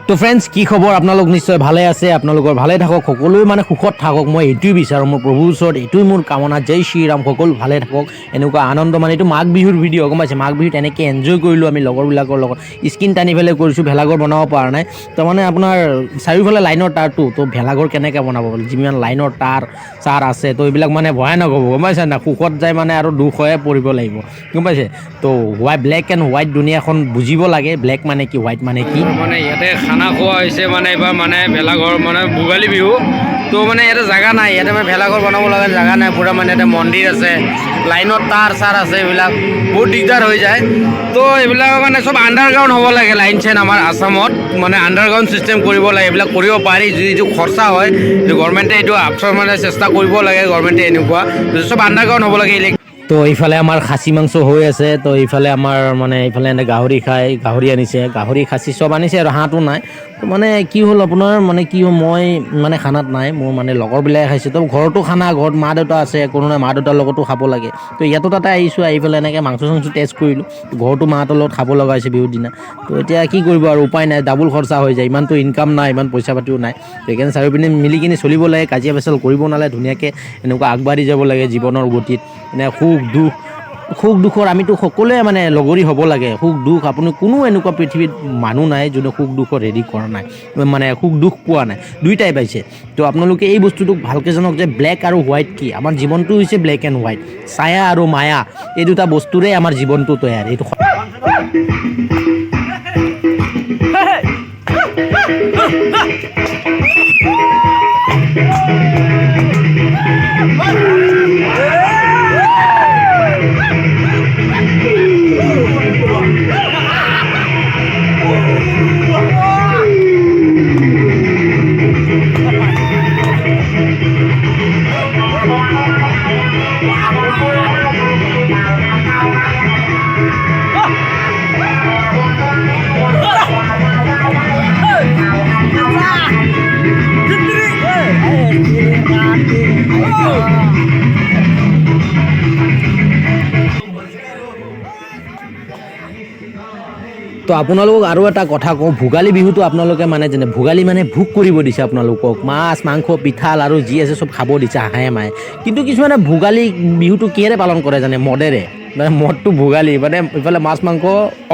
তো ফ্ৰেণ্ডছ কি খবৰ আপোনালোক নিশ্চয় ভালে আছে আপোনালোকৰ ভালে থাকক সকলোৱে মানে সুখত থাকক মই এইটোৱে বিচাৰোঁ মোৰ প্ৰভুৰ ওচৰত এইটোৱে মোৰ কামনা জয় শ্ৰীৰাম সকলো ভালে থাকক এনেকুৱা আনন্দ মানে এইটো মাঘ বিহুৰ ভিডিঅ' গম পাইছে মাঘ বিহুত এনেকৈ এনজয় কৰিলোঁ আমি লগৰবিলাকৰ লগত স্কিন টানি পেলাই কৰিছোঁ ভেলাঘৰ বনাব পৰা নাই তো মানে আপোনাৰ চাৰিওফালে লাইনৰ তাঁৰটো তো ভেলাঘৰ কেনেকৈ বনাব যিমান লাইনৰ চাৰ আছে তো এইবিলাক মানে ভয়ানক হ'ব গম পাইছে না সুখত যায় মানে আৰু দুখ হৈয়ে পৰিব লাগিব গম পাইছে তো ব্লেক এণ্ড হোৱাইট দুনিয়াখন বুজিব লাগে ব্লেক মানে কি হোৱাইট মানে কি মানে ইয়াতে খানা খোৱা হৈছে মানে এইবাৰ মানে ভেলাঘৰ মানে ভোগালী বিহু তো মানে ইয়াতে জেগা নাই ইয়াতে মানে ভেলাঘৰ বনাব লগা জেগা নাই পূৰা মানে ইয়াতে মন্দিৰ আছে লাইনত চাৰ আছে এইবিলাক বহুত দিগদাৰ হৈ যায় তো এইবিলাক মানে চব আণ্ডাৰগ্ৰাউণ্ড হ'ব লাগে লাইন চাইন আমাৰ আসামত মানে আণ্ডাৰগ্ৰাউণ্ড ছিষ্টেম কৰিব লাগে এইবিলাক কৰিব পাৰি যিটো খৰচা হয় গভৰ্ণমেণ্টে এইটো আপচৰ মানে চেষ্টা কৰিব লাগে গভৰ্ণমেণ্টে এনেকুৱা চব আণ্ডাৰগ্ৰাউণ্ড হ'ব লাগে তো এইফালে আমাৰ খাচী মাংস হৈ আছে তো এইফালে আমাৰ মানে এইফালে এনে গাহৰি খায় গাহৰি আনিছে গাহৰি খাচী চব আনিছে আৰু হাঁহটো নাই তো মানে কি হ'ল আপোনাৰ মানে কি হ'ল মই মানে খানাত নাই মোৰ মানে লগৰবিলাকে খাইছে তো ঘৰতো খানা ঘৰত মা দেউতা আছে কোনো নাই মা দেউতাৰ লগতো খাব লাগে তো ইয়াতো তাতে আহিছোঁ আহি পেলাই এনেকৈ মাংস চাংস টেষ্ট কৰিলোঁ ঘৰতো মাহঁতৰ লগত খাব লগা হৈছে বিহুৰ দিনা তো এতিয়া কি কৰিব আৰু উপায় নাই ডাবুল খৰচা হৈ যায় ইমানটো ইনকাম নাই ইমান পইচা পাতিও নাই সেইকাৰণে চাৰিওপিনে মিলি কিনি চলিব লাগে কাজিয়া পেচাল কৰিব নালাগে ধুনীয়াকৈ এনেকুৱা আগবাঢ়ি যাব লাগে জীৱনৰ গতিত এনে সুখ দুখৰ আমিতো সকলোৱে মানে লগৰী হ'ব লাগে সুখ দুখ আপুনি কোনো এনেকুৱা পৃথিৱীত মানুহ নাই যোনে সুখ দুখৰ হেৰি কৰা নাই মানে সুখ দুখ পোৱা নাই দুইটাই পাইছে তো আপোনালোকে এই বস্তুটোক ভালকৈ জানক যে ব্লেক আৰু হোৱাইট কি আমাৰ জীৱনটো হৈছে ব্লেক এণ্ড হোৱাইট ছায়া আৰু মায়া এই দুটা বস্তুৰে আমাৰ জীৱনটো তৈয়াৰ এইটো তো আপোনালোকক আৰু এটা কথা কওঁ ভোগালী বিহুটো আপোনালোকে মানে যেনে ভোগালী মানে ভোগ কৰিব দিছে আপোনালোকক মাছ মাংস পিঠা লাৰু যি আছে চব খাব দিছে হাঁহে মাহে কিন্তু কিছুমানে ভোগালী বিহুটো কিহেৰে পালন কৰে জানে মদেৰে মানে মদটো ভোগালী মানে ইফালে মাছ মাংস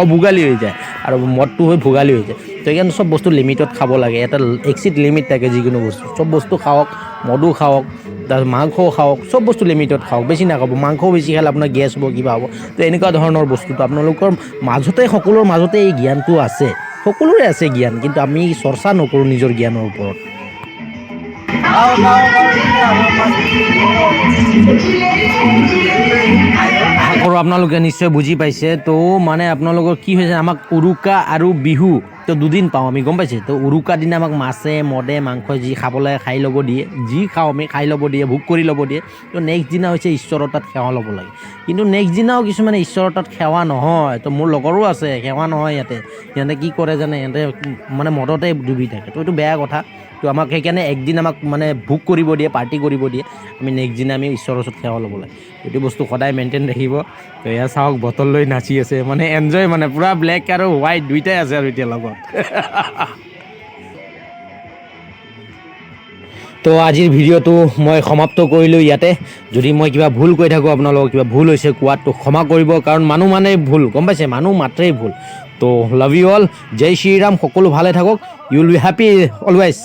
অভোগালী হৈ যায় আৰু মদটো হৈ ভোগালী হৈ যায় তো সেইকাৰণে চব বস্তু লিমিটত খাব লাগে এটা এক্সিট লিমিট থাকে যিকোনো বস্তু চব বস্তু খাওক মদো খাওক তাৰপিছত মাংসও খাওক চব বস্তু লিমিটত খাওক বেছি নাখাব মাংসও বেছি খালে আপোনাৰ গেছ হ'ব কিবা হ'ব তো এনেকুৱা ধৰণৰ বস্তুটো আপোনালোকৰ মাজতে সকলোৰ মাজতে এই জ্ঞানটো আছে সকলোৰে আছে জ্ঞান কিন্তু আমি চৰ্চা নকৰোঁ নিজৰ জ্ঞানৰ ওপৰত আশা কৰোঁ আপোনালোকে নিশ্চয় বুজি পাইছে তো মানে আপোনালোকৰ কি হৈছে আমাক উৰুকা আৰু বিহু তো দুদিন পাওঁ আমি গম পাইছে তো উৰুকাৰ দিনা আমাক মাছে মদে মাংস যি খাবলৈ খাই ল'ব দিয়ে যি খাওঁ আমি খাই ল'ব দিয়ে ভোগ কৰি ল'ব দিয়ে তো নেক্সট দিনা হৈছে ঈশ্বৰৰ তাত সেৱা ল'ব লাগে কিন্তু নেক্সট দিনাও কিছুমানে ঈশ্বৰৰ তাত সেৱা নহয় তো মোৰ লগৰো আছে সেৱা নহয় সিহঁতে কি কৰে জানে সিহঁতে মানে মদতে ডুবি থাকে তো এইটো বেয়া কথা তো আমাক সেইকাৰণে একদিন আমাক মানে ভোগ কৰিব দিয়ে পাৰ্টি কৰিব দিয়ে আমি নেক্সট দিনা আমি ঈশ্বৰৰ ওচৰত সেৱা ল'ব লাগে এইটো বস্তু সদায় মেইনটেইন ৰাখিব তো এয়া চাওক বটল লৈ নাচি আছে মানে এনজয় মানে পূৰা ব্লেক আৰু হোৱাইট দুইটাই আছে আৰু এতিয়া লগত তো আজিৰ ভিডিঅ'টো মই সমাপ্ত কৰিলোঁ ইয়াতে যদি মই কিবা ভুল কৈ থাকোঁ আপোনালোকক কিবা ভুল হৈছে কোৱাটো ক্ষমা কৰিব কাৰণ মানুহ মানে ভুল গম পাইছে মানুহ মাত্ৰেই ভুল তো লাভ ইউ অল জয় শ্ৰীৰাম সকলো ভালে থাকক you will be happy always